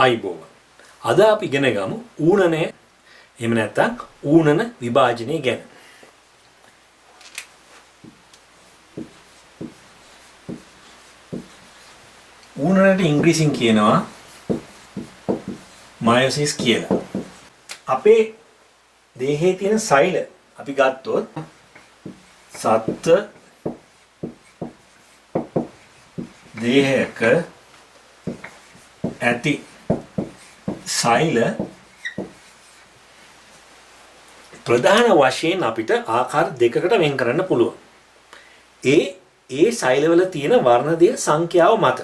ආයිබෝවන්. අද අපි ඉගෙන ගමු ඌනනය එහෙම නැත්නම් ඌනන විභාජනය ගැන. ඌනනට ඉංග්‍රීසියෙන් කියනවා මයොසිස් කියලා. අපේ දේහයේ තියෙන සෛල අපි ගත්තොත් සත්ත්ව දේහයක ඇති සෛල ප්‍රධාන වශයෙන් අපිට ආකාර දෙකකට වෙන් කරන්න පුළුවන්. ඒ සෛලවල තියෙන වර්ණදේහ සංඛ්‍යාව මත.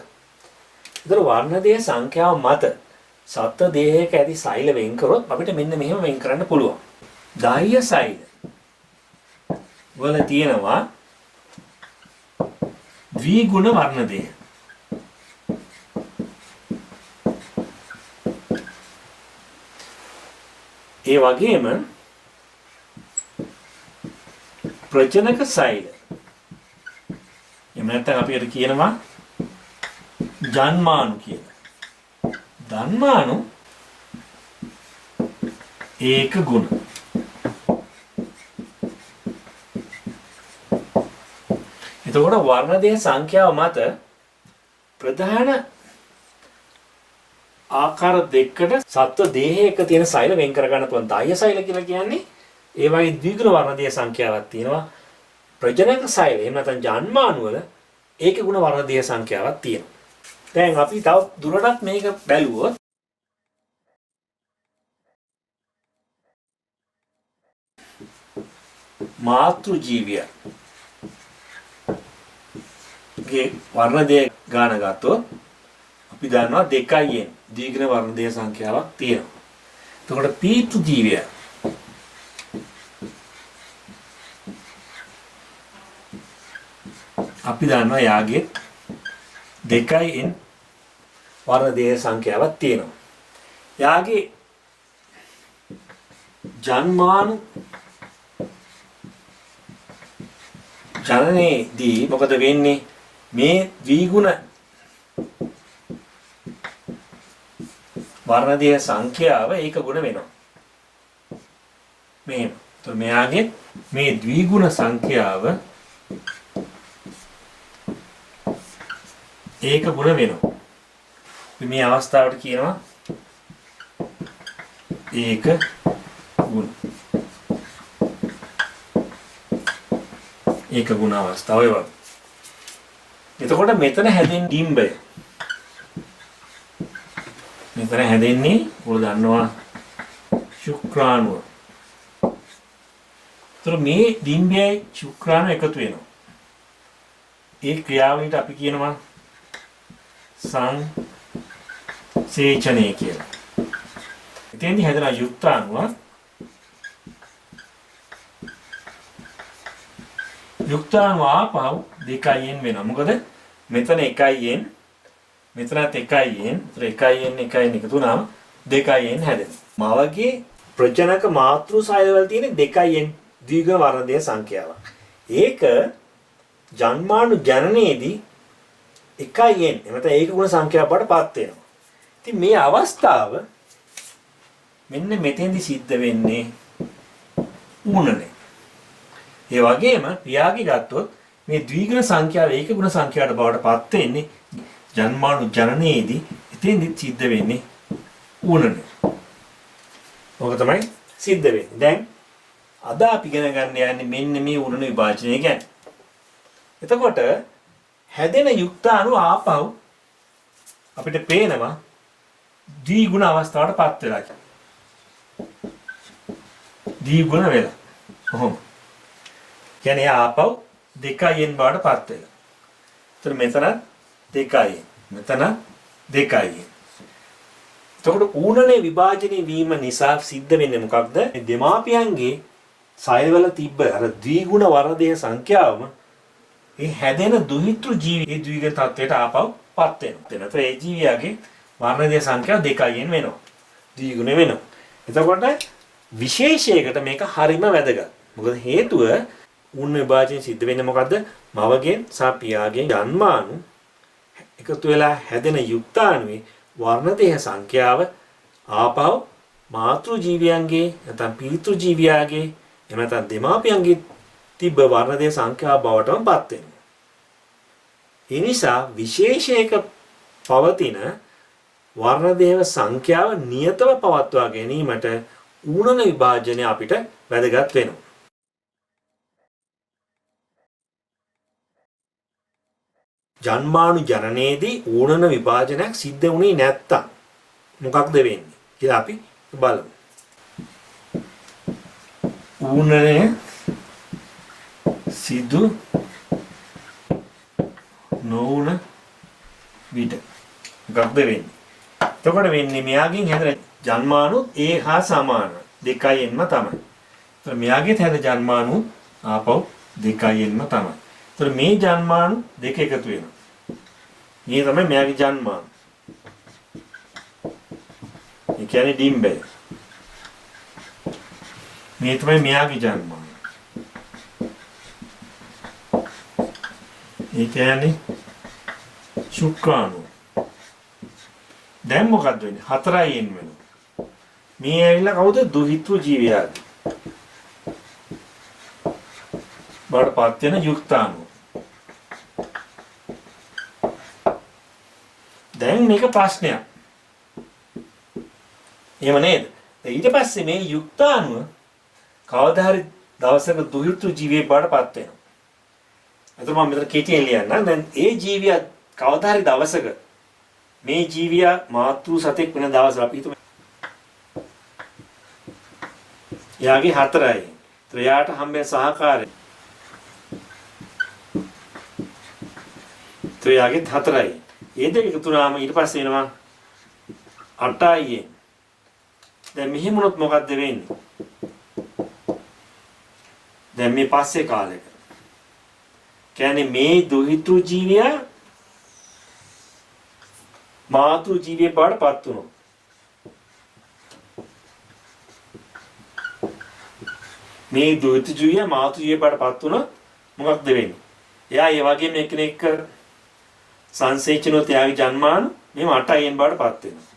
ඒතර වර්ණදේහ සංඛ්‍යාව මත සත්ත්ව දේහයක ඇති සෛල වෙන් කරොත් අපිට මෙන්න මෙහෙම වෙන් කරන්න පුළුවන්. දාහ්‍ය සෛල වල තියෙනවා ද්විගුණ වර්ණදේහ. ඒ වගේම ප්‍රජනක සෛල. එහෙම නැත්නම් අපි ඒකට කියනවා ජන්මාණු කියලා. ජන්මාණු ඒක ගුණ. එතකොට වර්ණදේහ සංඛ්‍යාව මත ප්‍රධාන ආකාර දෙකකට සත්ව දේහයක තියෙන සෛල වෙන් කර ගන්න පුළුවන්. දාහ්‍ය සෛල කියලා කියන්නේ ඒ වගේ ද්විගුණ වර්ණදේහ සංඛ්‍යාවක් තියෙනවා. ප්‍රජනක සෛල එහෙම නැත්නම් ජන්මාණු වල ඒක ගුණ වර්ණදේහ සංඛ්‍යාවක් තියෙනවා. දැන් අපි තව දුරටත් මේක බැලුවොත් මාතෘ ජීවිය ගේ වර්ණදේහ ගාන ගත්තොත් අපි දන්නවා 2න් දීඝ්න වර්ණදේහ සංඛ්‍යාවක් තියෙනවා. එතකොට පීතෘ ජීවය අපි දන්නවා යාගේ 2න් වර්ණදේහ සංඛ්‍යාවක් තියෙනවා. යාගේ ජන්මාණු ජනනයේදී මොකද වෙන්නේ? මේ ද්විගුණ වර්ණදේහ සංඛ්‍යාව ඒක ගුණ වෙනවා. මෙහෙම. તો මෙයාගේ මේ ද්විගුණ සංඛ්‍යාව ඒක ගුණ වෙනවා. මේ අවස්ථාවට කියනවා ඒක ගුණ. ඒක ගුණ අවස්ථාව ඒ වගේ. එතකොට මෙතන හැදෙන ඩිම්බය මෙතන හැදෙන්නේ ඔයාලා දන්නවා ශුක්‍රාණුව. ඒතර මේ ඩිම්බයයි ශුක්‍රාණුව එකතු වෙනවා. ඒ ක්‍රියාවලියට අපි කියනවා සංසේචනය කියලා. එතෙන්දී හැදෙන යුක්තාණුව ආපහු 2න් වෙනවා. මොකද මෙතන 1න් මෙතනත් 1න් 1න් එකතු වුණාම 2න් හැදෙනවා. මවගේ ප්‍රජනක මාතෘ සෛලවල තියෙන 2න් දීඝ වර්ණදේහ සංඛ්‍යාවක්. ඒක ජන්මාණු ජනනයේදී 1න් එමෙතන ඒක ගුණ සංඛ්‍යාවක් බවට පත් වෙනවා. ඉතින් මේ අවස්ථාව මෙන්න මෙතෙන්දි සිද්ධ වෙන්නේ ඌනනේ. ඒ වගේම ක්‍රියාගේ ගත්තොත් මේ ද්විගුණ සංඛ්‍යාව ඒක ගුණ සංඛ්‍යාවට බවට පත් වෙන්නේ ජන්මාණු ජනනයේදී. එතෙන්දි සිද්ධ වෙන්නේ ඌනනේ. ඔක තමයි සිද්ධ වෙන්නේ. දැන් අද අපි ඉගෙන ගන්න යන්නේ මෙන්න මේ ඌනන විභාජනය ගැන. එතකොට හැදෙන යුක්තාණු ආපහු අපිට පේනවා ද්විගුණ අවස්ථාවට පත් වෙලා කියලා. ද්විගුණ වෙලා. කොහොම? කියන්නේ ආපහු 2න් බවට පත් වෙලා. ඒතර මෙතන 2න් මෙතන 2න්. එතකොට ඌනනේ විභාජනය වීම නිසා සිද්ධ වෙන්නේ මොකක්ද? දෙමාපියන්ගේ සෛලවල තිබ්බ අර ද්විගුණ වර්ණදේහ සංඛ්‍යාවම ඒ හැදෙන දුහිතෘ ජීවි ඒ ද්විගුණ තත්වයට ආපහු පත් වෙනවා. එතකොට ඒ ජීවියාගේ වර්ණදේහ සංඛ්‍යාව 2න් වෙනවා. ද්විගුණ වෙනවා. එතකොට විශේෂයකට මේක හරිම වැදගත්. මොකද හේතුව ඌන විභාජනය සිද්ධ වෙන්නේ මොකද්ද? මවගෙන් සහ පියාගෙන් ජන්මාණු එකතු වෙලා හැදෙන යුක්තාණුවේ වර්ණ දේහ සංඛ්‍යාව ආපහු මාතෘ ජීවියන්ගේ නැත්නම් පීතෘ ජීවියාගේ එහෙම නැත්නම් දෙමාපියන්ගේ තිබ්බ වර්ණ දේහ සංඛ්‍යාව බවටම පත් වෙනවා. ඒ නිසා විශේෂයක පවතින වර්ණ දේහ සංඛ්‍යාව නියතව පවත්වා ගැනීමට ඌනන විභාජනය අපිට වැදගත් වෙනවා. ජන්මානු ජනනයේදී ඌනන විභාජනයක් සිද්ධ වුණේ නැත්තම් මොකක්ද වෙන්නේ කියලා අපි බලමු. ඌනනය සිදු නොවුන විට මොකක්ද වෙන්නේ? එතකොට වෙන්නේ මෙයාගෙන් හැදෙන ජන්මානු ඒ හා සමාන 2න්ම තමයි. ඒතර මෙයාගෙත් හැද ජන්මානු ආපහු 2න්ම තමයි. ඒතර මේ ජන්මානු දෙක එකතු වෙනවා. මේ තමයි මෙයාගේ ජන්මානු. ඒ කියන්නේ ඩිම්බය. මේ තමයි මෙයාගේ ජන්මානු. ඒ කියන්නේ ශුක්‍රාණු. දැන් මොකද්ද වෙන්නේ? 4න් වෙනවා. මේ ඇවිල්ලා කවුද? දුහිතෘ ජීවියාද. බාඩපත් වෙන යුක්තාණු. දැන් මේක ප්‍රශ්නයක්. එහෙම නේද? ඊට පස්සේ මේ යුක්තාණුව කවදා හරි දවසක දුහිතෘ ජීවියේ බාඩපත් වෙනවා. එතකොට මම මෙතන කෙටියෙන් ලියන්නම්. දැන් ඒ ජීවියා කවදා හරි දවසක මේ ජීවියා මාතෘ සතෙක් වෙන දවස අපි හිතමු. යාගේ 4යි. ත්‍රයාට හම්බෙන සහකාරය. ත්‍රයාගේ 4යි. ඒ දෙක එකතු වුණාම ඊට පස්සේ එනවා 8යි. දැන් මෙහෙම වුණොත් මොකද්ද වෙන්නේ? දැන් මේ පස්සේ කාලෙක. කියන්නේ මේ දුහිතෘ ජීවියා මාතෘ ජීවිය බාටපත් වුණා. මේ දුහිතෘ ජීවිය මාතෘ ජීවිය බාටපත් වුණා මොකක්ද වෙන්නේ? එයා ඒ වගේම එකිනෙක සංසේචනෝ ත්‍යාගී ජන්මාන මෙහෙම 8න් බාටපත් වෙනවා.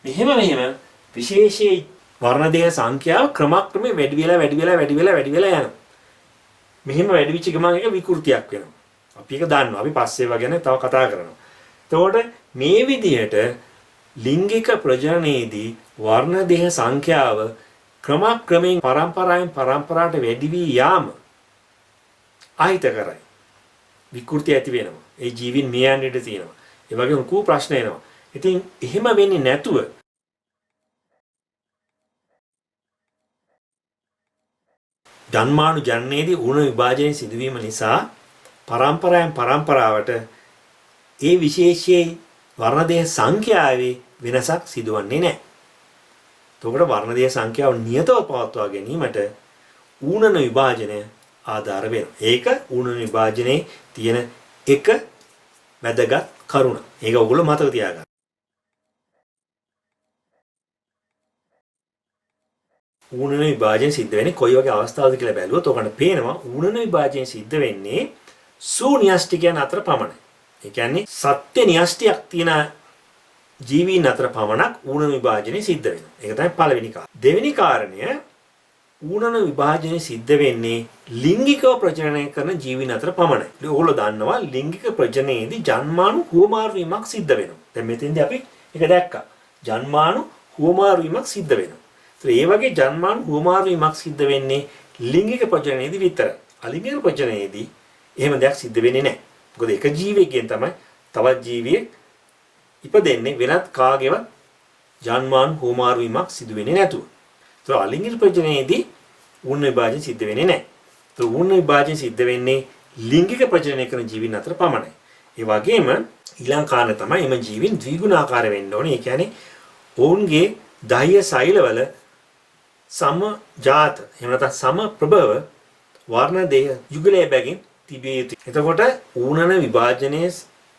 මෙහෙම විශේෂී වර්ණ දේහ සංඛ්‍යාව ක්‍රමක්‍රමයෙන් වැඩි වෙලා යනවා. මෙහෙම වැඩි වෙච්ච ගමන් එක විකෘතියක් වෙනවා. අපි ඒක දන්නවා. අපි පස්සේ වගේනේ තව කතා කරනවා. එතකොට මේ විදිහට ලිංගික ප්‍රජනනයේදී වර්ණ දේහ සංඛ්‍යාව ක්‍රමක්‍රමයෙන් පරම්පරාවෙන් පරම්පරාවට වැඩි වී යාම අහිතකරයි. විකෘති ඇති වෙනවා. ඒ ජීවින් මියන්න ඉඩ තියෙනවා. ඒ වගේ උකු ප්‍රශ්න එනවා. ඉතින් එහෙම වෙන්නේ නැතුව ජන්මානු ජනනයේදී ඌන විභාජනයේ සිදුවීම නිසා පරම්පරාවෙන් පරම්පරාවට ඒ විශේෂයේ වර්ණ දේහ සංඛ්‍යාවේ වෙනසක් සිදුවන්නේ නැහැ. එතකොට වර්ණ දේහ සංඛ්‍යාව නියතව පවත්වා ගැනීමට ඌනන විභාජනය ආධාර වෙනවා. ඒක ඌනන විභාජනයේ තියෙන එක වැදගත් කරුණ. ඒක ඔයගොල්ලෝ මතක තියාගන්න. ඌනන විභාජනය සිද්ධ වෙන්නේ කොයි වගේ අවස්ථාවකද කියලා බැලුවොත් ඔකට පේනවා ඌනන විභාජනය සිද්ධ වෙන්නේ සුන්‍යෂ්ටිකයන් අතර පමණයි. ඒ කියන්නේ සත්‍ය න්‍යෂ්ටියක් තියෙන ජීවීන් අතර පමණක් ඌනන විභාජනය සිද්ධ වෙනවා. ඒක තමයි පළවෙනි කාරණය. දෙවෙනි කාරණය ඌනන විභාජනය සිද්ධ වෙන්නේ ලිංගිකව ප්‍රජනනය කරන ජීවීන් අතර පමණයි. ඔයගොල්ලෝ දන්නවා ලිංගික ප්‍රජනනයේදී ජන්මානු හුවමාරු වීමක් සිද්ධ වෙනවා. දැන් මෙතෙන්දී අපි ඒක දැක්කා. ජන්මානු හුවමාරු වීමක් සිද්ධ වෙනවා. ඒ වගේ ජන්මානු හුවමාරු වීමක් සිද්ධ වෙන්නේ ලිංගික ප්‍රජනනයේදී විතරයි. අලිංගික ප්‍රජනනයේදී එහෙම දෙයක් සිද්ධ වෙන්නේ නැහැ. මොකද එක ජීවියෙක්ගෙන් තමයි තවත් ජීවියෙක් ඉපදෙන්නේ වෙනත් කාගේවත් ජන්මානු හුවමාරු වීමක් සිදු වෙන්නේ නැතුව. ඒතර අලිංගික ප්‍රජනනයේදී ඌන විභාජනය සිද්ධ වෙන්නේ නැහැ. ඒතර ඌන විභාජනය සිද්ධ වෙන්නේ ලිංගික ප්‍රජනනය කරන ජීවීන් අතර පමණයි. ඒ වගේම ඊළඟ කාරණය තමයි එම ජීවීන් ද්විගුණාකාර වෙන්න ඕනේ. ඒ කියන්නේ ඔවුන්ගේ දහය සෛලවල සම ජාත එහෙම නැත්නම් සම ප්‍රභව වර්ණ දේහ යුගලයේ බැගින් තිබිය යුතුයි. එතකොට ඌනන විභාජනයේ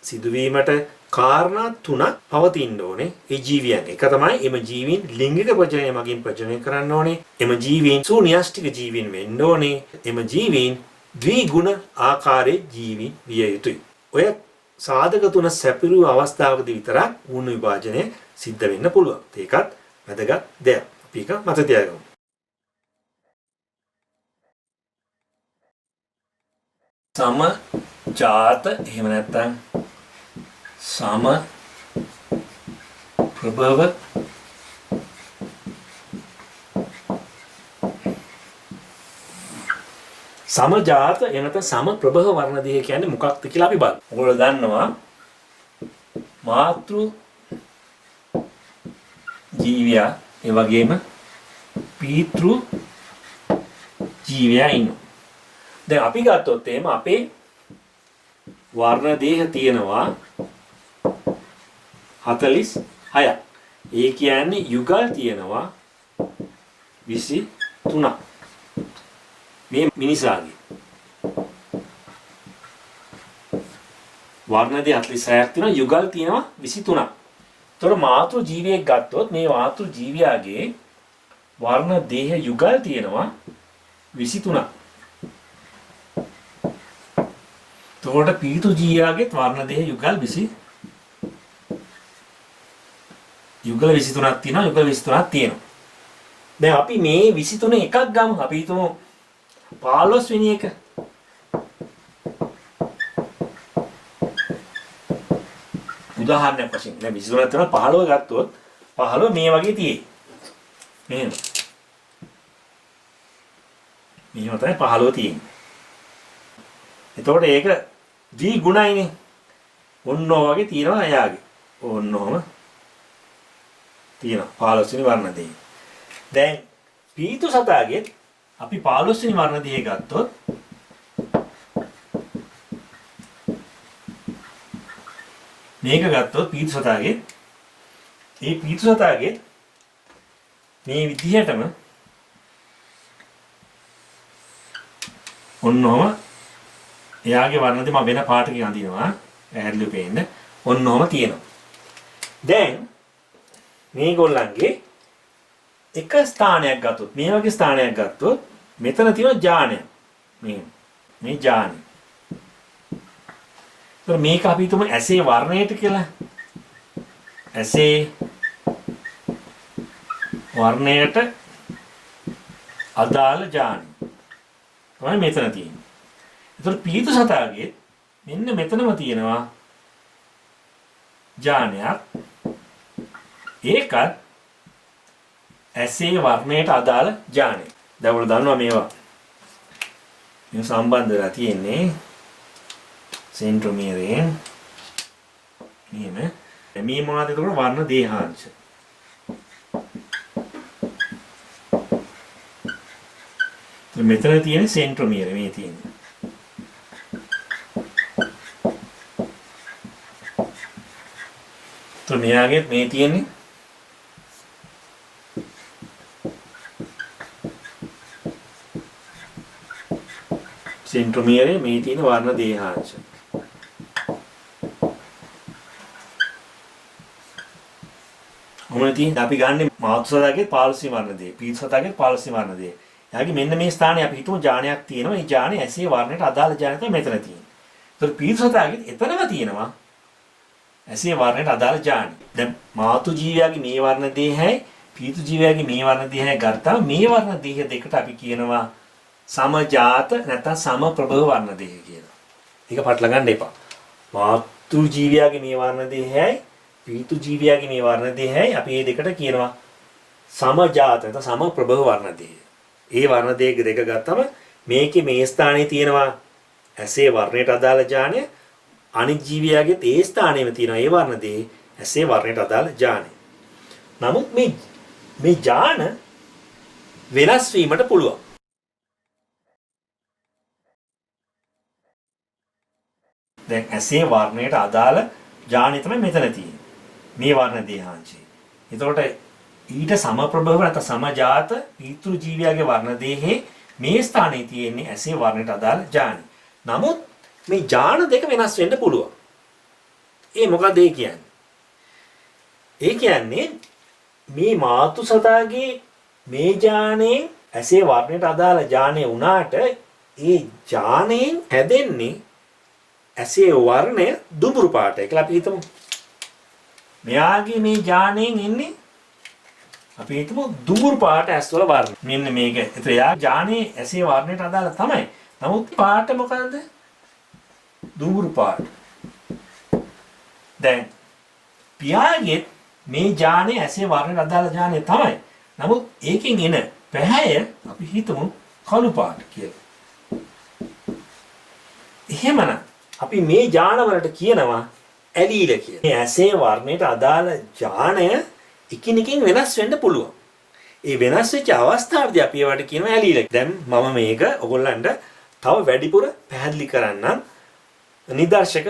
සිදුවීමට කාරණා තුනක් පවතින්න ඕනේ ඒ ජීවියන්. එක තමයි එම ජීවීන් ලිංගික ප්‍රජනනය මගින් ප්‍රජනනය කරන්න ඕනේ. එම ජීවීන් සුන්‍යෂ්ටික ජීවීන් වෙන්න ඕනේ. එම ජීවීන් ද්විගුණ ආකාරයේ ජීවීන් විය යුතුයි. ඔය සාධක තුන සැපිරු අවස්ථාවකදී විතරක් ඌර්ණ විභාජනය සිද්ධ වෙන්න පුළුවන්. ඒකත් වැදගත් දෙයක්. අපි ඒක මතක තියාගමු. සම ජාත එහෙම නැත්නම් සම ප්‍රභව සමජාත එනත සම ප්‍රභව වර්ණ දෙක කියන්නේ මොකක්ද කියලා අපි බලමු. ඔයගොල්ලෝ දන්නවා මාතෘ ජීවියා ඒ වගේම පීතෘ ජීවියා ඉන්නවා. දැන් අපි ගත්තොත් එහෙම අපේ වර්ණ දේහ තියෙනවා 46ක්. ඒ කියන්නේ යුගල් තියෙනවා 23ක්. මේ මිනිසාගේ වර්ණ දේ 46ක් තියෙනවා යුගල් තියෙනවා 23ක්. ඒතකොට මාතෘ ජීවියෙක් ගත්තොත් මේ මාතෘ ජීවියාගේ වර්ණ දේහ යුගල් තියෙනවා 23ක්. එතකොට පීතෘ ජීවියාගේ වර්ණ දේහ යුගල් 23ක් තියෙනවා යුගල් 23ක් තියෙනවා. දැන් අපි මේ 23 එකක් ගමු. අපි හිතමු 15 වෙනි එක. උදාහරණයක් වශයෙන් දැන් 23 තියෙනවා 15 ගත්තොත් 15 මේ වගේ තියෙයි. මෙහෙම. මෙහෙම තමයි 15 තියෙන්නේ. එතකොට ඒක ද්වි ගුණයිනේ. ඔන්නෝ වගේ තියෙනවා එයාගේ. ඔන්නෝම තියෙනවා 15 වෙනි වර්ණ දෙය. දැන් පීතු සතාගේ අපි 15 වෙනි වර්ණ දෙය ගත්තොත් මේක ගත්තොත් පීතු සතාගේ මේ පීතු සතාගේ මේ විදිහටම ඔන්නෝම එයාගේ වර්ණ දෙය මම වෙන පාටකින් අඳිනවා ඇහැරිලි පේන්න ඔන්නෝම තියෙනවා. දැන් මේගොල්ලන්ගේ එක ස්ථානයක් ගත්තොත් මේ වගේ ස්ථානයක් ගත්තොත් මෙතන තියෙන ඥානය මේ ඥානය. ඒතර මේක අපි හිතමු ඇසේ වර්ණයට කියලා. ඇසේ වර්ණයට අදාළ ඥානය තමයි මෙතන තියෙන්නේ. ඒතර පීතු සතාගේ මෙන්න මෙතනම තියෙනවා ඥානයක්. ඒකත් ඇසේ වර්ණයට අදාළ ඥානය. දැන් ඔයාලා දන්නවා මේවා. මේ සම්බන්ධ වෙලා තියෙන්නේ සෙන්ට්‍රොමියරෙන්. මෙහෙම. මේ මොනවද එතකොට වර්ණ දේහාංශ. මෙතන තියෙන සෙන්ට්‍රොමියර මේ තියෙන්නේ. તો මෙයාගේ මේ තියෙන්නේ සෙන්ට්‍රොමියරේ මේ තියෙන වර්ණ දේහාංශ. මොනවද තියෙන්නේ? අපි ගන්න මාතෘ සතාගේ 15 වර්ණ දේහ, පීතෘ සතාගේ 15 වර්ණ දේහ. එයාගේ මෙන්න මේ ස්ථානයේ අපි හිතමු ඥානයක් තියෙනවා. මේ ඥානය ඇසේ වර්ණයට අදාළ ඥානය තමයි මෙතන තියෙන්නේ. ඒතර පීතෘ සතාගේ එතනම තියෙනවා ඇසේ වර්ණයට අදාළ ඥානය. දැන් මාතෘ ජීවියාගේ මේ වර්ණ දේහයයි පීතෘ ජීවියාගේ මේ වර්ණ දේහයයි ගත්තාම මේ වර්ණ දේහ දෙකට අපි කියනවා සමජාත නැත්නම් සම ප්‍රභව වර්ණ දේහ කියලා. ඒක පටල ගන්න එපා. මාතෘ ජීවියාගේ මේ වර්ණ දේහයයි පීතෘ ජීවියාගේ මේ වර්ණ දේහයයි අපි මේ දෙකට කියනවා සමජාත නැත්නම් සම ප්‍රභව වර්ණ දේහ. ඒ වර්ණ දේහ දෙක ගත්තම මේකේ මේ ස්ථානයේ තියෙනවා ඇසේ වර්ණයට අදාළ ඥානය. අනිත් ජීවියාගේ ඒ ස්ථානයේම තියෙනවා ඒ වර්ණ දේහ ඇසේ වර්ණයට අදාළ ඥානය. නමුත් මේ ඥාන වෙනස් වීමට පුළුවන්. දැන් ඇසේ වර්ණයට අදාළ ඥානය තමයි මෙතන තියෙන්නේ. මේ වර්ණ දේහාංශය. එතකොට ඊට සමප්‍රභව නැත්නම් සමජාත පීතෘ ජීවියාගේ වර්ණ දේහේ මේ ස්ථානයේ තියෙන්නේ ඇසේ වර්ණයට අදාළ ඥානය. නමුත් මේ ඥාන දෙක වෙනස් වෙන්න පුළුවන්. ඒ මොකද ඒ කියන්නේ? ඒ කියන්නේ මේ මාතෘ සතාගේ මේ ඥානයෙන් ඇසේ වර්ණයට අදාළ ඥානය වුණාට ඒ ඥානයෙන් හැදෙන්නේ ඇසේ වර්ණය දුඹුරු පාටයි කියලා අපි හිතමු. මෙයාගේ මේ ඥාණයෙන් ඉන්නේ අපි හිතමු දුඹුරු පාට ඇස්වල වර්ණ. මෙන්න මේක. ඒතර යා ඥාණේ ඇසේ වර්ණයට අදාළ තමයි. නමුත් පාට මොකද්ද? දුඹුරු පාට. දැන් පියාගේ මේ ඥාණේ ඇසේ වර්ණයට අදාළ ඥාණය තමයි. නමුත් ඒකෙන් එන පැහැය අපි හිතමු කළු පාට කියලා. එහෙමනම් අපි මේ ඥාන වලට කියනවා ඇලීල කියලා. මේ ඇසේ වර්ණයට අදාළ ඥාණය එකිනෙකින් වෙනස් වෙන්න පුළුවන්. ඒ වෙනස් වෙච්ච අවස්ථාවේදී අපි ඒවට කියනවා ඇලීල. දැන් මම මේක ඔයගොල්ලන්ට තව වැඩිපුර පැහැදිලි කරන්නම් නිදර්ශක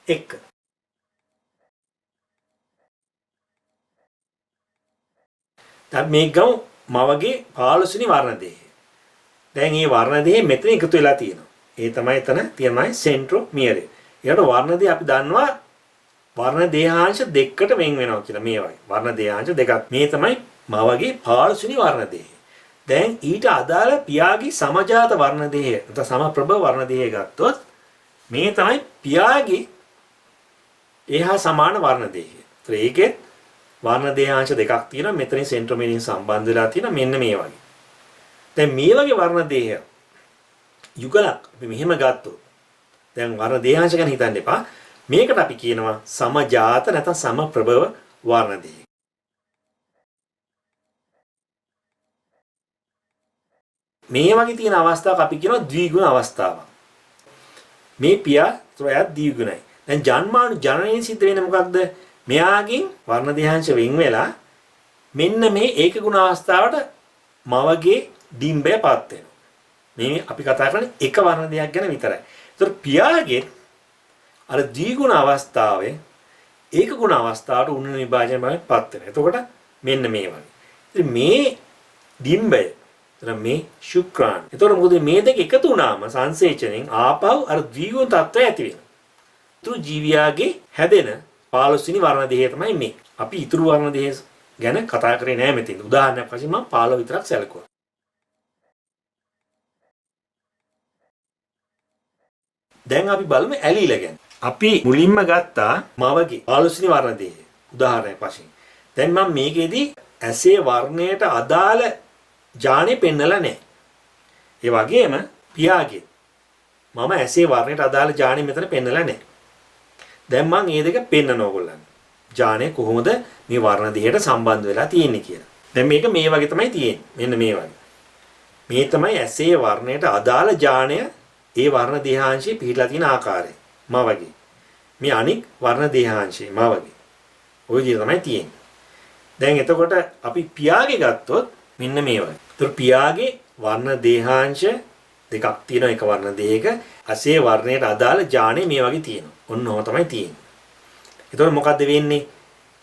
එක්ක. දැන් මේ ගමු මවගේ 15 වෙනි වර්ණ දෙහි. දැන් මේ වර්ණ දෙහි මෙතන එකතු වෙලා තියෙනවා. ඒ තමයි එතන තියෙනයි සෙන්ට්‍රෝමියර්. ඊට වර්ණ දෙහ අපි දන්නවා වර්ණ දේහාංශ දෙකකට වෙන් වෙනවා කියලා මේ වගේ. වර්ණ දේහාංශ දෙකක්. මේ තමයි මවගේ 15 වෙනි වර්ණ දෙහි. දැන් ඊට අදාළ පියාගේ සමජාත වර්ණ දෙහි නැත්නම් සමප්‍රභ වර්ණ දෙහි ගත්තොත් මේ තමයි පියාගේ එහා සමාන වර්ණ දෙහි. ඒතර ඒකේ වර්ණ දේහාංශ දෙකක් තියෙනවා. මෙතනින් සෙන්ට්‍රෝමියරින් සම්බන්ධ වෙලා තියෙනවා මෙන්න මේ වගේ. දැන් මේ වගේ වර්ණ දේහය යුගලක් අපි මෙහෙම ගත්තොත් දැන් වර්ණ දේහාංශ ගැන හිතන්න එපා. මේකට අපි කියනවා සමජාත නැත්නම් සමප්‍රභව වර්ණ දේහය. මේ වගේ තියෙන අවස්ථාවක් අපි කියනවා ද්විගුණ අවස්ථාවක්. මේ පියා ත්‍රයත් ද්විගුණයි. දැන් ජන්මානු ජනනයෙන් සිද්ධ වෙන්නේ මොකක්ද? මෙයාගෙන් වර්ණ දේහාංශ වෙන් වෙලා මෙන්න මේ ඒක ගුණ අවස්ථාවට මවගේ ඩිම්බයපත් වෙනවා. මේ අපි කතා කරන්නේ එක වර්ණ දෙයක් ගැන විතරයි. ඒතර පියාගේ අර ද්විගුණ අවස්ථාවේ ඒක ගුණ අවස්ථාවට උණු විභාජනයටපත් වෙනවා. එතකොට මෙන්න මේ වගේ. ඉතින් මේ ඩිම්බය එතන මේ ශුක්‍රාණු. එතකොට මොකද මේ දෙක එකතු වුණාම සංසේචනයෙන් ආපහු අර ද්විගුණ තත්ත්වය ඇති වෙනවා. ඊටු ජීවියාගේ හැදෙන 15 වෙනි වර්ණ දෙහය තමයි මේ. අපි ඊතුරු වර්ණ දෙහය ගැන කතා කරේ නෑ මෙතන. උදාහරණයක් වශයෙන් මම 15 විතරක් සැලකුවා. දැන් අපි බලමු ඇලීල ගැන. අපි මුලින්ම ගත්තා මවගේ 15 වෙනි වර්ණ දෙහය උදාහරණයක් වශයෙන්. දැන් මම මේකෙදි ඇසේ වර්ණයට අදාළ ඥානෙ පෙන්නලා නැහැ. ඒ වගේම පියාගේ මම ඇසේ වර්ණයට අදාළ ඥානෙ මෙතන පෙන්නලා නැහැ. දැන් මම මේ දෙක පෙන්නන ඕගොල්ලන්ට. ඥානෙ කොහොමද මේ වර්ණ දෙහයට සම්බන්ධ වෙලා තියෙන්නේ කියලා. දැන් මේක මේ වගේ තමයි තියෙන්නේ. මෙන්න මේ වගේ. මේ තමයි ඇසේ වර්ණයට අදාළ ඥානය ඒ වර්ණ දේහාංශයේ පිහිටලා තියෙන ආකාරය. මවගේ. මේ අනික් වර්ණ දේහාංශයේ මවගේ. ওই විදිහ තමයි තියෙන්නේ. දැන් එතකොට අපි පියාගේ ගත්තොත් මෙන්න මේ වගේ. ඒතර පියාගේ වර්ණ දේහාංශ දෙකක් තියෙනවා එක වර්ණ දෙයක. ඇසේ වර්ණයට අදාළ ඥානෙ මේ වගේ තියෙනවා. ඔන්න ඔහොම තමයි තියෙන්නේ. එතකොට මොකද්ද වෙන්නේ?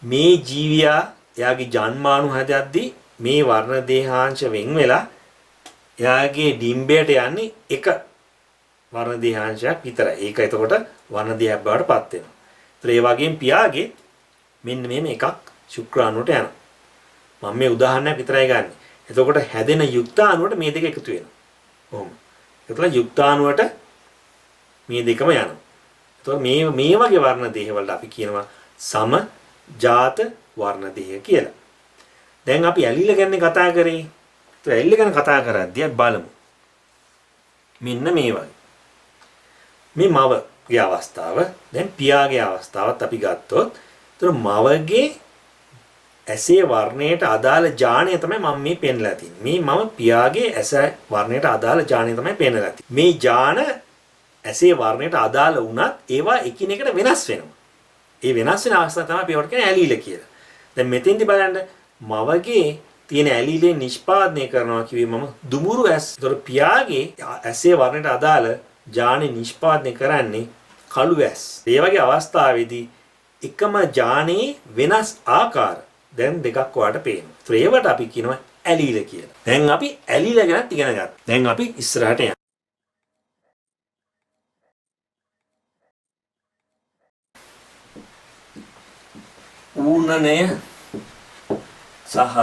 මේ ජීවියා එයාගේ ජන්මාණු හැදද්දී මේ වර්ණ දේහාංශ වෙන් වෙලා එයාගේ ඩිම්බයට යන්නේ එක වර්ණ දේහාංශයක් විතරයි. ඒක එතකොට වර්ණ දේහයක් බවට පත් වෙනවා. ඒතර ඒ වගේම පියාගේ මෙන්න මෙහෙම එකක් ශුක්‍රාණුවට යනවා. මම මේ උදාහරණයක් විතරයි ගන්නෙ. එතකොට හැදෙන යුක්තාණුවට මේ දෙක එකතු වෙනවා. කොහොම? එතකොට යුක්තාණුවට මේ දෙකම යනවා. එතකොට මේ වගේ වර්ණ දේහ වලට අපි කියනවා සමජාත වර්ණ දේහ කියලා. දැන් අපි ඇලිල ගැන කතා කරේ. ඒත් ඇලිල ගැන කතා කරද්දී බලමු. මෙන්න මේ වගේ. මේ මවගේ අවස්ථාව දැන් පියාගේ අවස්ථාවත් අපි ගත්තොත් ඒතර මවගේ ඇසේ වර්ණයට අදාළ ඥානය තමයි මම මේ පෙන්ලා තින්නේ. මේ මම පියාගේ ඇස වර්ණයට අදාළ ඥානය තමයි පෙන්ලා තින්නේ. මේ ඥාන ඇසේ වර්ණයට අදාළ වුණත් ඒවා එකිනෙකට වෙනස් වෙනවා. ඒ වෙනස් වෙන අවස්ථාව තමයි අපි ඒවට කියන්නේ ඇලීල කියලා. දැන් මෙතෙන්දි බලන්න මවගේ තියෙන ඇලීලේ නිෂ්පාදනය කරනවා කිව්වේ මම දුමුරු ඇස්. ඒතර පියාගේ ඇසේ වර්ණයට අදාළ ඥානෙ නිෂ්පාදනය කරන්නේ කළු ඇස්. ඒ වගේ අවස්ථාවේදී එකම ඥානයේ වෙනස් ආකාර දැන් දෙකක් ඔයාලට පේනවා. ඒවට අපි කියනවා ඇලීල කියලා. දැන් අපි ඇලීල ගැන ඉගෙන ගත්තා. දැන් අපි ඉස්සරහට යමු. ඌනනය සහ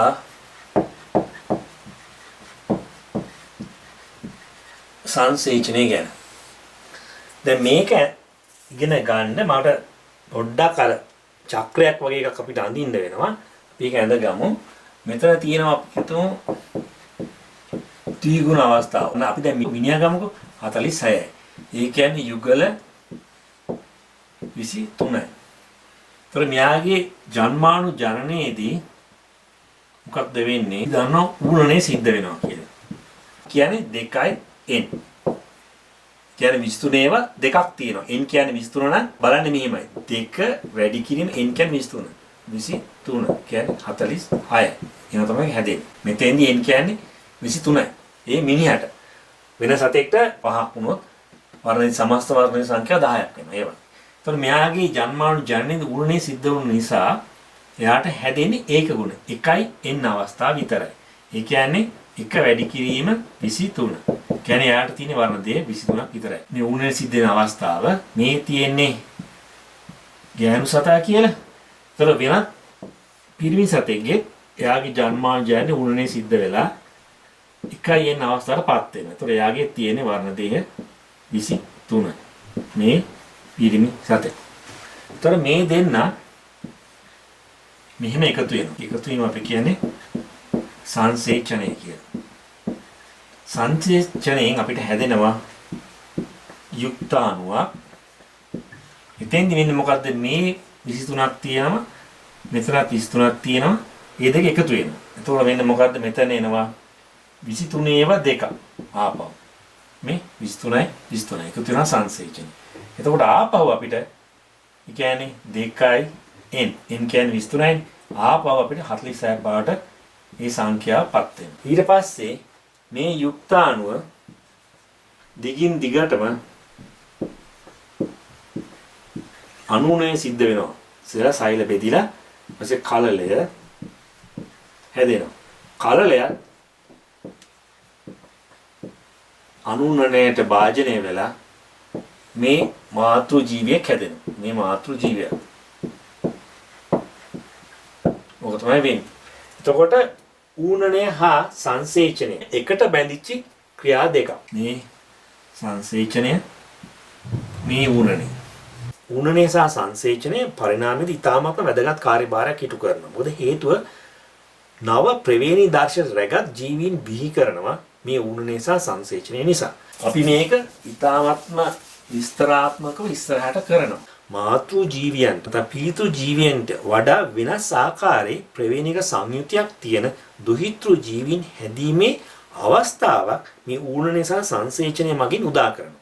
සංසේචනය ගැන. දැන් මේක ඉගෙන ගන්න මට පොඩ්ඩක් අර චක්‍රයක් වගේ එකක් අපිට අඳින්න වෙනවා. අපි ඒක ඇඳගමු. මෙතන තියෙනවා අපි හිතමු ත්‍රිගුණ අවස්ථාව. අපි දැන් මිනිහා ගමුකෝ 46යි. ඒ කියන්නේ යුගල 23යි. ඒතර මෙයාගේ ජන්මාණු ජනනයේදී මොකක්ද වෙන්නේ? දන්නව ඌරණේ සිද්ධ වෙනවා කියලා. කියන්නේ 2යි n. කියන්නේ 23ව දෙකක් තියෙනවා. n කියන්නේ 23 නම් බලන්න මෙහිමයි. 2 වැඩි කිරීම n කියන්නේ 23. 23 කියන්නේ 46යි. එහෙනම් තමයි හැදෙන්නේ. මෙතෙන්දී n කියන්නේ 23යි. ඒ මිනිහට වෙන සතෙක්ට 5ක් වුණොත් වර්ණයේ සමස්ත වර්ණයේ සංඛ්‍යාව 10ක් වෙනවා. ඒ වගේ. ඒතකොට මෙයාගේ ජන්මාණු ජනනයේ ඌරණේ සිද්ධ වුණු නිසා එයාට හැදෙන්නේ ඒක ගුණ. 1යි n අවස්ථාව විතරයි. ඒ කියන්නේ 1 වැඩි කිරීම 23. කියන්නේ එයාට තියෙන වර්ණ දෙය 23ක් විතරයි. මේ ඌරණේ සිද්ධ වෙන අවස්ථාව මේ තියෙන්නේ ගෑනු සතා කියලා. ඒතර වෙනත් පිරිමි සතෙක්ගේ එයාගේ ජන්මාණු ජනනයේ ඌරණේ සිද්ධ වෙලා 1යි n අවස්ථාවටපත් වෙනවා. ඒතර එයාගේ තියෙන වර්ණ දෙය 23. මේ පිරිමි සතෙක්. ඒතර මේ දෙන්න මෙහෙම එකතු වෙනවා. එකතු වීම අපි කියන්නේ සංසේචනය කියලා. සංසේචනයෙන් අපිට හැදෙනවා යුක්තාණුවක්. එතෙන්දි වෙන්නේ මොකද්ද? මේ 23ක් තියෙනවා. මෙතනත් 23ක් තියෙනවා. මේ දෙක එකතු වෙනවා. එතකොට වෙන්නේ මොකද්ද? මෙතන එනවා 23 ඒවා දෙක. ආපහු. මේ 23යි 23 එකතු වෙනවා සංසේචනය. එතකොට ආපහු අපිට ඒ කියන්නේ 2යි n කියන්නේ 23යි. ආපහු අපිට 46ක් බවට මේ සංඛ්‍යාවපත් වෙනවා. ඊට පස්සේ මේ යුක්තාණුව දිගින් දිගටම අණුණේ සිද්ධ වෙනවා. ඉතලා සෛල බෙදිලා ඊපස්සේ කලලය හැදෙනවා. කලලය අණුණණයට භාජනය වෙලා මේ මාතෘ ජීවියක් හැදෙනවා. මේ මාතෘ ජීවිය. ඔක තමයි වෙන්නේ. එතකොට ඌණණය හා සංසේචනය එකට බැඳිච්ච ක්‍රියා දෙකක්. මේ සංසේචනය මේ ඌණණය. ඌණණය සහ සංසේචනය පරිණාමයේදී ඉතාමත්ම වැදගත් කාර්යභාරයක් ඉටු කරනවා. මොකද හේතුව නව ප්‍රවේණී දර්ශන රැගත් ජීවීන් බිහි කරනවා මේ ඌණණය සහ සංසේචනය නිසා. අපි මේක ඉතාමත්ම විස්තරාත්මකව ඉස්සරහට කරනවා. මාතෘ ජීවියන්ට තथा පීතෘ ජීවියන්ට වඩා වෙනස් ආකාරයේ ප්‍රවේණික සංයුතියක් තියෙන දුහිතෘ ජීවීන් හැදීමේ අවස්ථාවක් මේ ඌණණය සහ සංසේචනය මගින් උදා කරනවා.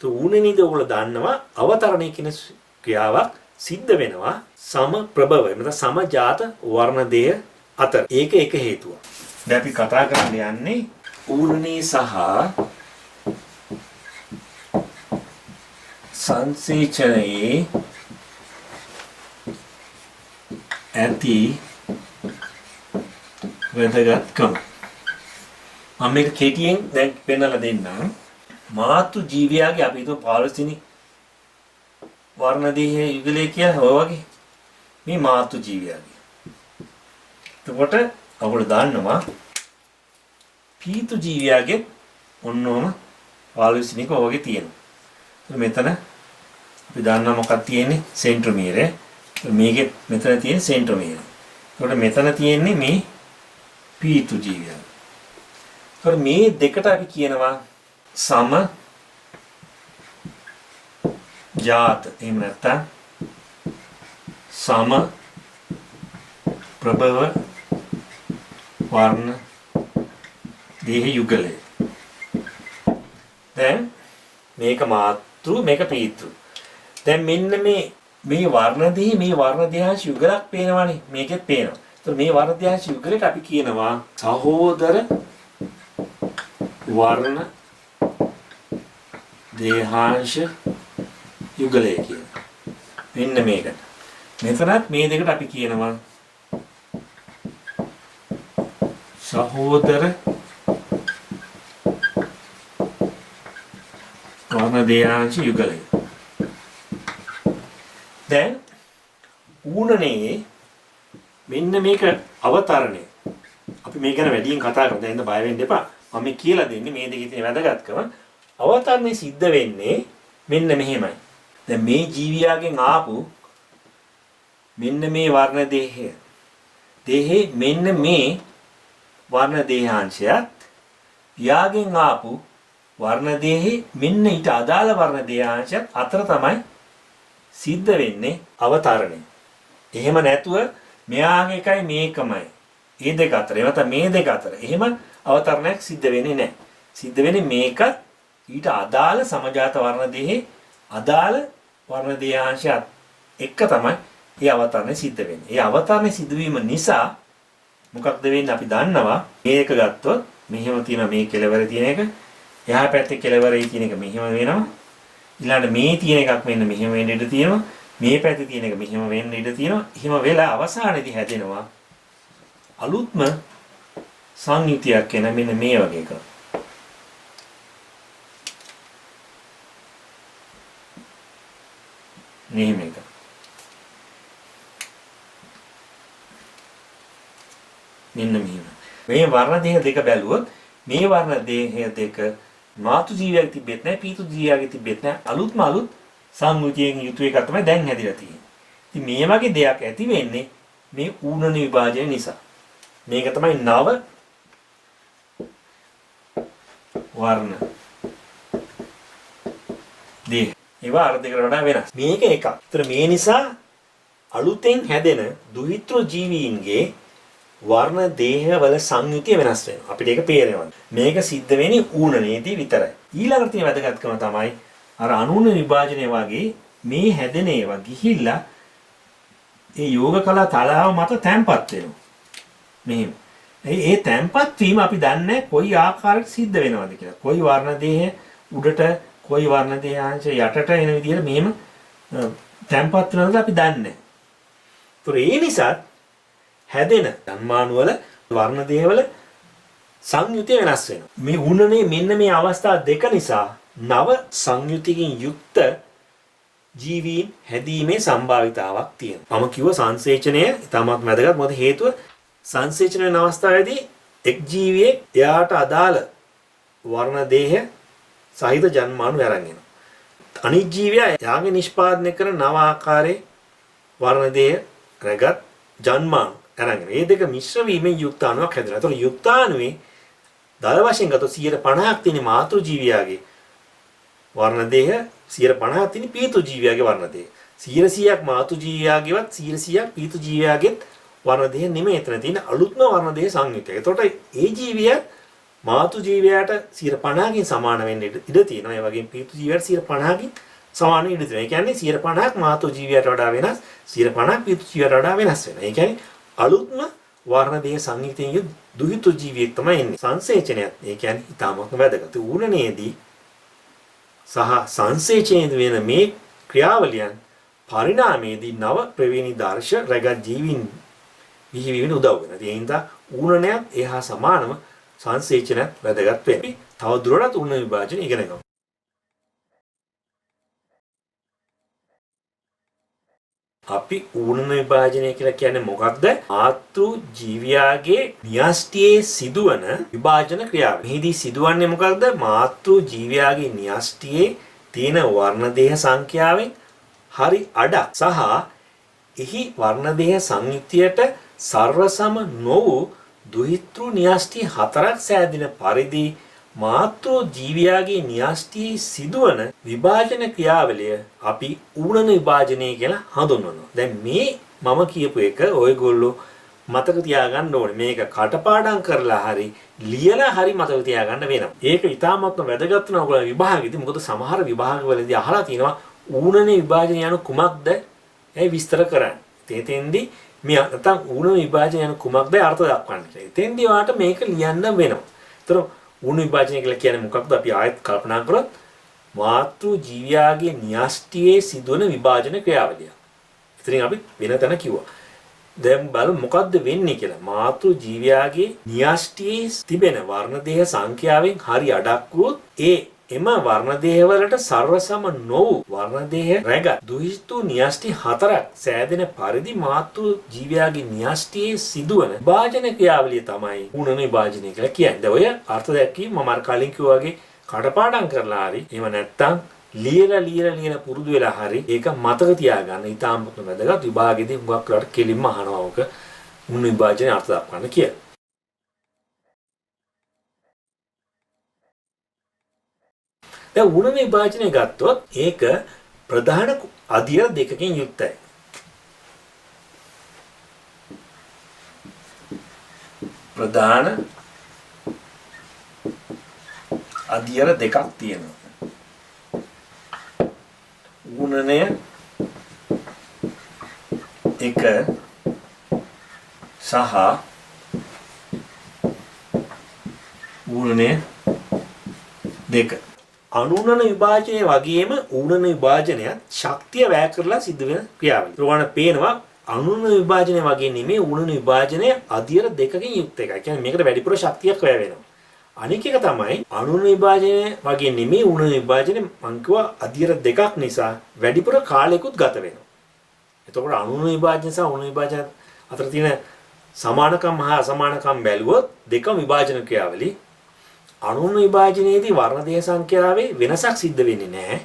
તો ඌණණයද ඔයගොල්ලෝ දන්නවා අවතරණය කියන ක්‍රියාවක් සිද්ධ වෙනවා සම ප්‍රභව එතන සමජාත වර්ණ දෙය අතර. ඒක එක හේතුවක්. දැන් අපි කතා කරන්න යන්නේ ඌණණය සහ සංසේචනයේ ඇති වැදගත්කම. මම මේක කෙටියෙන් දැන් පෙන්නලා දෙන්නම්. මාතෘ ජීවියාගේ අපි හිතුව 15 වෙනි වර්ණ දෙහි යුගලයේ කියලා ඔය වගේ මේ මාතෘ ජීවියාගේ. එතකොට අපිට දාන්නවා පීතෘ ජීවියාගේ ඔන්නෝම 15 වෙනි එක ඔය වගේ තියෙනවා. මෙතන අපි දන්නවා මොකක්ද තියෙන්නේ සෙන්ට්‍රොමීරය. මේකෙත් මෙතන තියෙන සෙන්ට්‍රොමීරය. ඒකට මෙතන තියෙන්නේ මේ පීතෘ ජීවය. ඒකට මේ දෙකට අපි කියනවා සම ජාත. එහෙම නැත්නම් සම ප්‍රභව වර්ණ දේහ යුගලය. දැන් මේක මාතෘ මේක පීතෘ. දැන් මෙන්න මේ වර්ණ දෙහි මේ වර්ණ දෙහාංශ යුගලක් පේනවනේ. මේකෙත් පේනවා. ඒතර මේ වර්ණ දෙහාංශ යුගලයට අපි කියනවා සහෝදර වර්ණ දෙහාංශ යුගලය කියලා. මෙන්න මේක. මෙතනත් මේ දෙකට අපි කියනවා සහෝදර වර්ණ දෙහාංශ යුගලය. දැන් ඌණණයේ මෙන්න මේක අවතරණය. අපි මේ ගැන වැඩියෙන් කතා කරමු. දැන් ඉඳ බය වෙන්න එපා. මම මේ කියලා දෙන්නේ මේ දෙකේ තියෙන වැදගත්කම. අවතරණය සිද්ධ වෙන්නේ මෙන්න මෙහෙමයි. දැන් මේ ජීවියාගෙන් ආපු මෙන්න මේ වර්ණ දේහය. දේහේ මෙන්න මේ වර්ණ දේහාංශයත් යාගෙන් ආපු වර්ණ දේහේ මෙන්න ඊට අදාළ වර්ණ දේහාංශයත් අතර තමයි සිද්ධ වෙන්නේ අවතරණය. එහෙම නැතුව මෙයාගේ එකයි මේකමයි. මේ දෙක අතර එවත මේ දෙක අතර එහෙම අවතරණයක් සිද්ධ වෙන්නේ නැහැ. සිද්ධ වෙන්නේ මේකත් ඊට අදාළ සමජාත වර්ණ දේහේ අදාළ වර්ණ දේහාංශයත් එක තමයි මේ අවතරණය සිද්ධ වෙන්නේ. මේ අවතරණය සිදුවීම නිසා මොකක්ද වෙන්නේ අපි දන්නවා. මේක ගත්තොත් මෙහෙම තියෙන මේ කෙලවරේ තියෙන එක එහා පැත්තේ කෙලවරේ තියෙන එක මෙහෙම වෙනවා. ඊළඟට මේ තියෙන එකක් මෙන්න මෙහෙම වෙන්න ඉඩ තියෙනවා. මේ පැත්තේ තියෙන එක මෙහෙම වෙන්න ඉඩ තියෙනවා. එහෙම වෙලා අවසානයේදී හැදෙනවා අලුත්ම සංයුතියක් එන මෙන්න මේ වගේ එකක්. මෙහෙම එක. මෙන්න මෙහෙම. මේ වර්ණ දේහ දෙක බැලුවොත් මේ වර්ණ දේහ දෙක මාතු ජීවියක් තිබෙත් නැහැ, පීතු ජීවියක් තිබෙත් නැහැ. අලුත්ම අලුත් සංයුතියෙන් යුතු එක තමයි දැන් හැදිලා තියෙන්නේ. ඉතින් මේ වගේ දෙයක් ඇති වෙන්නේ මේ ඌනන විභාජනය නිසා. මේක තමයි නව වර්ණ දේහ. ඒවා අර දෙකට වඩා වෙනස්. මේක එකක්. ඒතර මේ නිසා අලුතෙන් හැදෙන දුහිතෘ ජීවීන්ගේ වර්ණ දේහවල සංයුතිය වෙනස් වෙනවා. අපිට ඒක පේරෙනවා. මේක සිද්ධ වෙන්නේ ඌනනයේදී විතරයි. ඊළඟට තියෙන වැදගත්කම තමයි අර අනුන විභාජනය වගේ මේ හැදෙන ඒවා ගිහිල්ලා ඒ යෝග කලා තලාව මත තැම්පත් වෙනවා. මෙහෙම. ඒ තැම්පත් වීම අපි දන්නේ කොයි ආකාරයකට සිද්ධ වෙනවද කියලා. කොයි වර්ණ දේහ උඩට කොයි වර්ණ දේහාංශ යටට එන විදිහට මෙහෙම තැම්පත් වෙනවද අපි දන්නේ නැහැ. ඒතර ඒ නිසා හැදෙන ධර්මාණු වල වර්ණ දේහවල සංයුතිය වෙනස් වෙනවා. මේ උණනේ මෙන්න මේ අවස්ථා දෙක නිසා නව සංයුතිකින් යුක්ත ජීවීන් හැදීමේ සම්භාවිතාවක් තියෙනවා. මම කිව්ව සංසේචනය ඉතාමත් වැදගත්. මොකද හේතුව සංසේචන වෙන අවස්ථාවේදී එක් ජීවියෙක් එයාට අදාළ වර්ණ දේහ සහිත ජන්මාණු අරන් එනවා. අනිත් ජීවියා එයාගේ නිෂ්පාදනය කරන නව ආකාරයේ වර්ණ දේහ රැගත් ජන්මාණු අරන් එනවා. මේ දෙක මිශ්‍ර වීමෙන් යුක්ත අණුවක් හැදෙනවා. ඒතකොට යුක්ත අණුවේ දල වශයෙන් ගත්තොත් 50%ක් තියෙන මාතෘ ජීවියාගේ වර්ණ දේහ 50%ක් තියෙන පීතු ජීවියාගේ වර්ණ දේහ. 100%ක් මාතෘ ජීවියාගේවත් 100%ක් පීතු ජීවියාගේත් වර්ණ දේහ නෙමෙයි එතන තියෙන අලුත්ම වර්ණ දේහ සංයුතය. ඒතකොට ඒ ජීවියා මාතෘ ජීවියාට 50%කින් සමාන වෙන්න ඉඩ තියෙනවා. ඒ වගේම පීතු ජීවියාට 50%කින් සමාන වෙන්න ඉඩ තියෙනවා. ඒ කියන්නේ 50%ක් මාතෘ ජීවියාට වඩා වෙනස්, 50%ක් පීතු ජීවියාට වඩා වෙනස් වෙනවා. ඒ කියන්නේ අලුත්ම වර්ණ දේහ සංයුතයෙන් යුත් දුහිතෘ ජීවියෙක් තමයි එන්නේ. සංසේචනයත් ඒ කියන්නේ ඊටමත් වැදගත්. ඌනනයේදී සහ සංසේචනයේදී වෙන මේ ක්‍රියාවලියන් පරිණාමයේදී නව ප්‍රවේණි දර්ශ රැගත් ජීවීන් විහිවීමට උදව් වෙනවා. ඒ හින්දා ඌනනයත් එහා සමානම සංසේචනයත් වැදගත් වෙනවා. තව දුරටත් ඌන විභාජන ඉගෙන ගමු. අපි ඌනන විභාජනය කියලා කියන්නේ මොකක්ද? මාතෘ ජීවියාගේ න්‍යෂ්ටියේ සිදුවන විභාජන ක්‍රියාව. මෙහිදී සිදුවන්නේ මොකක්ද? මාතෘ ජීවියාගේ න්‍යෂ්ටියේ තියෙන වර්ණ දේහ සංඛ්‍යාවෙන් හරි අඩක් සහ එහි වර්ණ දේහ සංයුතියට සර්වසම නොවු දුහිතෘ න්‍යෂ්ටි හතරක් සෑදෙන පරිදි මාතෘ ජීවියාගේ න්‍යෂ්ටියේ සිදුවන විභාජන ක්‍රියාවලිය අපි ඌනන විභාජනය කියලා හඳුන්වනවා. දැන් මේ මම කියපු එක ඔයගොල්ලෝ මතක තියාගන්න ඕනේ. මේක කටපාඩම් කරලා හරි ලියලා හරි මතක තියාගන්න වෙනවා. ඒක ඉතාමත්ම වැදගත් වෙනවා ඔයගොල්ලෝ විභාගෙදී. මොකද සමහර විභාගවලදී අහලා තියෙනවා ඌනන විභාජනය යන කුමක්ද? ඒ විස්තර කරන්න. තේතෙන්දී මේ නැත්නම් ඌනන විභාජනය යන කුමක්ද අර්ථ දක්වන්න. එතෙන්දී වාට මේක ලියන්න වෙනවා. ඒතර ඌන විභාජනය කියලා කියන්නේ මොකක්ද? අපි ආයෙත් කල්පනා කරොත් මාතෘ ජීවියාගේ න්‍යෂ්ටියේ සිදුවන විභාජන ක්‍රියාවලිය. ඉතින් අපි වෙන තැන කිව්වා. දැන් බලමු මොකද්ද වෙන්නේ කියලා. මාතෘ ජීවියාගේ න්‍යෂ්ටියේ තිබෙන වර්ණ දේහ සංඛ්‍යාවෙන් හරි අඩක් වූත් එම වර්ණ දේහ වලට සර්වසම නොවු වර්ණ දේහ රැග දුහිතෘ න්‍යෂ්ටි හතරක් සෑදෙන පරිදි මාතෘ ජීවියාගේ න්‍යෂ්ටියේ සිදුවන විභාජන ක්‍රියාවලිය තමයි ඌනන විභාජනය කියලා කියන්නේ. ඔය අර්ථ දැක්වීම මම අර කලින් කිව්වා වගේ කටපාඩම් කරලා හරි එහෙම නැත්නම් ලියලා පුරුදු වෙලා හරි ඒක මතක තියාගන්න. ඊටාමත් වැදගත්. විභාගෙදී හුඟක් වෙලාවට කෙලින්ම අහනවා ඔක උණු විභාජනයේ අර්ථ දක්වන්න කියලා. දැන් උණු විභාජනය ගත්තොත් ඒක ප්‍රධාන අදියර දෙකකින් යුක්තයි. ප්‍රධාන අදියර දෙකක් තියෙනවා. ගුණනය 1 සහ ගුණනය 2. අනුනන විභාජනය වගේම ඌනන විභාජනයත් ශක්තිය වැය කරලා සිද්ධ වෙන ක්‍රියාවලිය. ඒගොල්ලන්ට පේනවා අනුනන විභාජනය වගේ නෙමෙයි ඌනන විභාජනය අදියර දෙකකින් යුක්ත එකයි. කියන්නේ මේකට වැඩිපුර ශක්තියක් වැය වෙනවා. අනික එක තමයි අනුනන විභාජනය වගේ නෙමෙයි ඌනන විභාජනය මං කිව්වා අදියර දෙකක් නිසා වැඩිපුර කාලයකුත් ගත වෙනවා. එතකොට අනුනන විභාජන සහ ඌනන විභාජන අතර තියෙන සමානකම් හා අසමානකම් බැලුවොත් දෙකම විභාජන ක්‍රියාවලිය. අනුන විභාජනයේදී වර්ණ දේහ සංඛ්‍යාවේ වෙනසක් සිද්ධ වෙන්නේ නැහැ.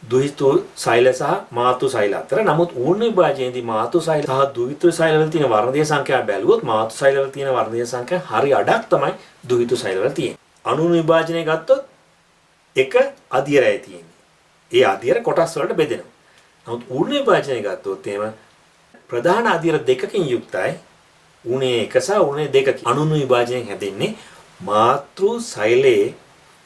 ද්විත්ව සෛල සහ මාතෘ සෛල අතර. නමුත් ඌර්ණ විභාජනයේදී මාතෘ සෛල සහ ද්විත්ව සෛල වල තියෙන වර්ණ දේහ සංඛ්‍යාව බැලුවොත් මාතෘ සෛල වල තියෙන වර්ණ දේහ සංඛ්‍යාව හරි අඩක් තමයි ද්විත්ව සෛල වල තියෙන්නේ. අනුන විභාජනය ගත්තොත් එක අදියරයි තියෙන්නේ. ඒ අදියර කොටස් වලට බෙදෙනවා. නමුත් ඌර්ණ විභාජනය ගත්තොත් එහෙම ප්‍රධාන අදියර දෙකකින් යුක්තයි. ඌනේ එක සහ ඌනේ දෙකකින්. අනුන විභාජනයෙන් හැදෙන්නේ මාතෘ සෛලයේ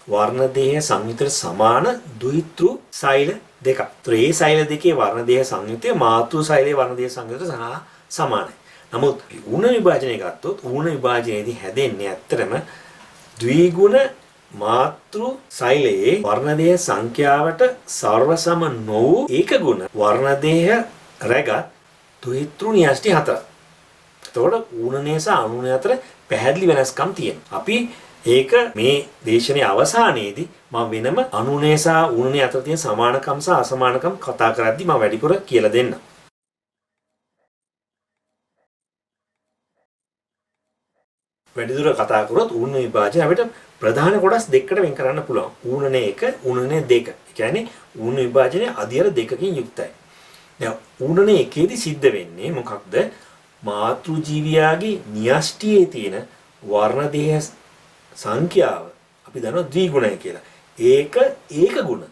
වර්ණ දේහ සංයුතට සමාන ද්විත්ව සෛල දෙකක්. ඒ සෛල දෙකේ වර්ණ දේහ සංයුතය මාතෘ සෛලයේ වර්ණ දේහ සංයුතට සමානයි. නමුත් ඌණ විභාජනය ගත්තොත් ඌණ විභාජනයේදී හැදෙන්නේ ඇත්තටම ද්විගුණ මාතෘ සෛලයේ වර්ණ දේහ සංඛ්‍යාවට සර්ව සම නොවූ ඒක ගුණ වර්ණ දේහ රැගත් ද්විත්ව න්‍යෂ්ටි 4. එතකොට ඌණනේ සහ අනුනේ අතර පැහැදිලි වෙනස්කම් තියෙනවා. අපි ඒක මේ දේශනයේ අවසානයේදී මම වෙනම අනුනේ සහ ඌණනේ අතර තියෙන සමානකම් සහ අසමානකම් කතා කරද්දී මම වැඩිපුර කියලා දෙන්නම්. වැඩිදුර කතා කරොත් ඌණ විභාජනය අපිට ප්‍රධාන කොටස් දෙකකට වෙන් කරන්න පුළුවන්. ඌණනේ 1, ඌණනේ 2. ඒ කියන්නේ ඌණ විභාජනය අදියර දෙකකින් යුක්තයි. දැන් ඌණනේ 1 දී සිද්ධ වෙන්නේ මොකක්ද? මාතෘ ජීවියාගේ න්‍යෂ්ටියේ තියෙන වර්ණ දේහ සංඛ්‍යාව අපි දන්නවා ද්විගුණයි කියලා. ඒක ගුණ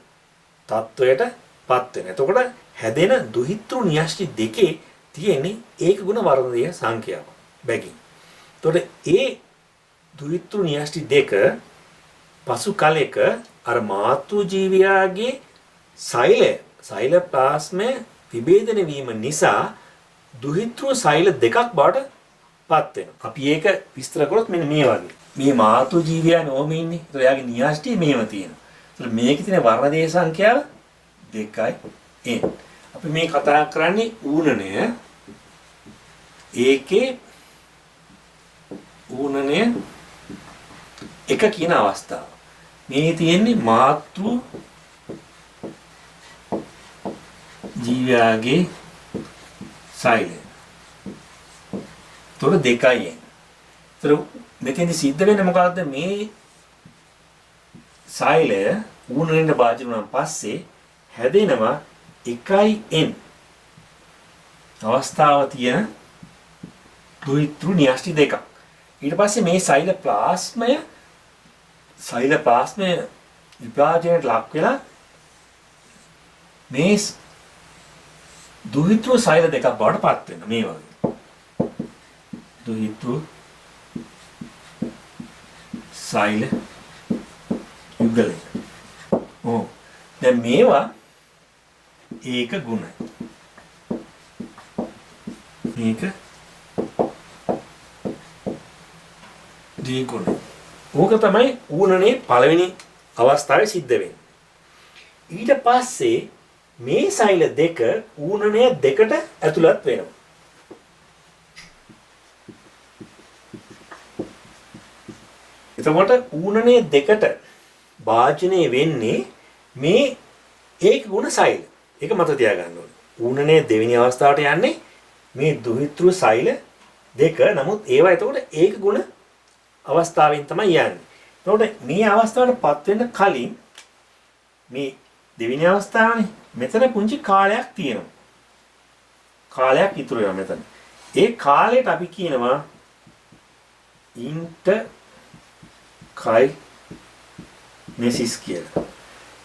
තත්වයටපත් වෙන. එතකොට හැදෙන දුහිතෘ න්‍යෂ්ටි දෙකේ තියෙන්නේ ඒක ගුණ වර්ණ දේහ සංඛ්‍යාව බැගින්. එතකොට ඒ දුහිතෘ න්‍යෂ්ටි දෙක පසු කලෙක අර මාතෘ ජීවියාගේ සෛල ප්ලාස්මය විභේදනය වීම නිසා දුහිතෘ සෛල දෙකක් බවට පත් වෙනවා. අපි ඒක විස්තර කරොත් මෙන්න මේ වගේ. මේ මාතෘ ජීවියා නෝම ඉන්නේ. ඒතර එයාගේ න්‍යෂ්ටි මේව තියෙනවා. ඒතර මේකේ තියෙන වර්ණ දේහ සංඛ්‍යාව 2යි n. අපි මේ කතා කරන්නේ ඌණනය. ඒකේ ඌණනය 1 කියන අවස්ථාව. මේ තියෙන්නේ මාතෘ ජීවියාගේ සෛල. තොර 2යි. ඒතර මෙතෙන්දි සිද්ධ වෙන්නේ මොකද්ද? මේ සෛලය ඌණනෙන් භාජනය වුණාන් පස්සේ හැදෙනවා 1n අවස්ථාව තියෙන ද්විත්ව න්‍යෂ්ටි දෙකක්. ඊට පස්සේ මේ සෛල ප්ලාස්මය විභාජනයට ලක් වෙලා මේ දුහිතෘ සෛල දෙකක් බවට පත් වෙනවා මේ වගේ. දුහිතෘ සෛල යුගලය. දැන් මේවා ඒක ගුණයි. මේක ද්විගුණයි. ඕක තමයි ඌණනේ පළවෙනි අවස්ථාවේ සිද්ධ වෙන්නේ. ඊට පස්සේ මේ සෛල දෙක ඌණනය දෙකට ඇතුළත් වෙනවා. එතකොට ඌණනය දෙකට භාජනය වෙන්නේ මේ ඒක ගුණ සෛල. ඒක මත තියාගන්න ඕනේ. ඌණනය දෙවෙනි අවස්ථාවට යන්නේ මේ දුහිතෘ සෛල දෙක. නමුත් ඒවා එතකොට ඒක ගුණ අවස්ථාවෙන් තමයි යන්නේ. එතකොට මේ අවස්ථාවටපත් වෙන්න කලින් මේ දෙවෙනි අවස්ථාවනේ. මෙතන පුංචි කාලයක් තියෙනවා. කාලයක් ඉතුරු වෙනවා මෙතන. ඒ කාලයට අපි කියනවා ඉන්ටර්කයිනෙසිස් කියලා.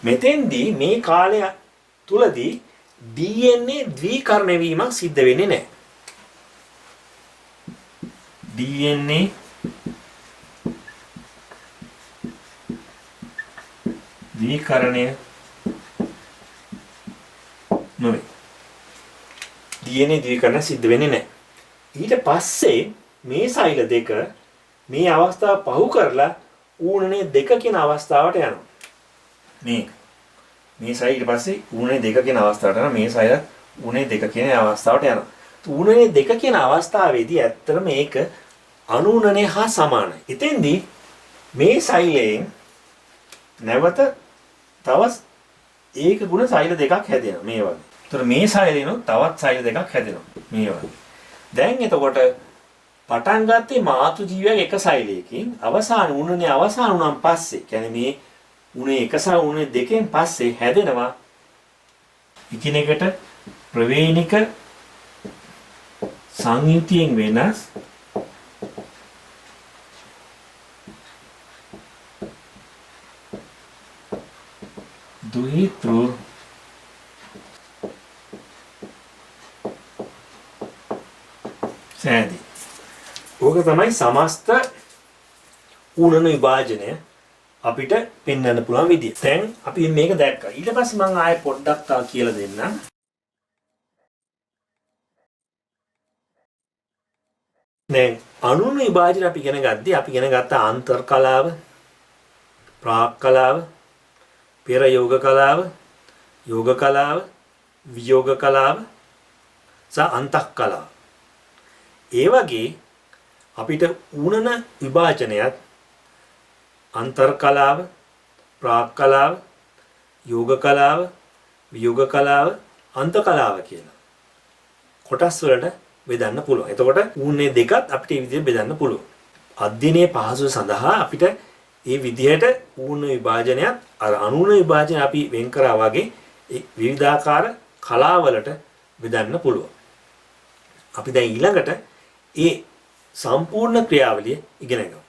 මෙතෙන්දී මේ කාලය තුලදී DNA ද්විකරණය වීමක් සිද්ධ වෙන්නේ නැහැ. DNA ද්විකරණය නොවේ. DNA ද්විකරණය සිද්ධ වෙන්නේ නැහැ. ඊට පස්සේ මේ සෛල දෙක මේ අවස්ථාව පහු කරලා ඌණනේ දෙක කියන අවස්ථාවට යනවා. මේ සෛල ඊට පස්සේ ඌණනේ දෙක කියන අවස්ථාවට යනවා. මේ සෛල ඌණනේ දෙක කියන අවස්ථාවට යනවා. ඌණනේ දෙක කියන අවස්ථාවේදී ඇත්තටම මේක අනුණනේ හා සමානයි. එතෙන්දී මේ සෛලයෙන් නැවත තවත් ඒක ගුණ සෛල දෙකක් හැදෙනවා මේ වගේ. ඒතර මේ සෛලේනොත් තවත් සෛල දෙකක් හැදෙනවා මේ වගේ. දැන් එතකොට පටන් ගත්තේ මාතු ජීවයක් එක සෛලයකින් අවසාන උණනේ අවසාන උනන් පස්සේ කියන්නේ මේ උණේ එක සහ උණේ දෙකෙන් පස්සේ හැදෙනවා එකිනෙකට ප්‍රවේණික සංයුතියෙන් වෙනස් දුහිතෘ සෑදී. ඕක තමයි සමස්ත ඌණන විභාජනය අපිට පෙන්වන්න පුළුවන් විදිය. දැන් අපි මේක දැක්කා. ඊට පස්සේ මම ආයෙ පොඩ්ඩක් තා කියලා දෙන්නම්. දැන් අණුන විභාජන අපි ඉගෙන ගද්දී අපි ඉගෙන ගත්ත ආන්තර කලාව, ප්‍රාක් කලාව, පෙර යෝග කලාව, යෝග කලාව, වියෝග කලාව සහ අන්තක් කලාව. ඒ වගේ අපිට ඌණන විභාජනයත් අන්තර් කලාව, ප්‍රාක් කලාව, යෝග කලාව, වියෝග කලාව, අන්ත කලාව කියලා කොටස් වලට බෙදන්න පුළුවන්. එතකොට ඌණේ දෙකත් අපිට මේ විදිහට බෙදන්න පුළුවන්. අධ්‍යයනයේ පහසුව සඳහා අපිට මේ විදිහට ඌණ විභාජනයත් අර අණුණ විභාජනය අපි වෙන් කරා වගේ විවිධාකාර කලාවලට බෙදන්න පුළුවන්. අපි දැන් ඊළඟට ඒ සම්පූර්ණ ක්‍රියාවලිය ඉගෙන ගමු.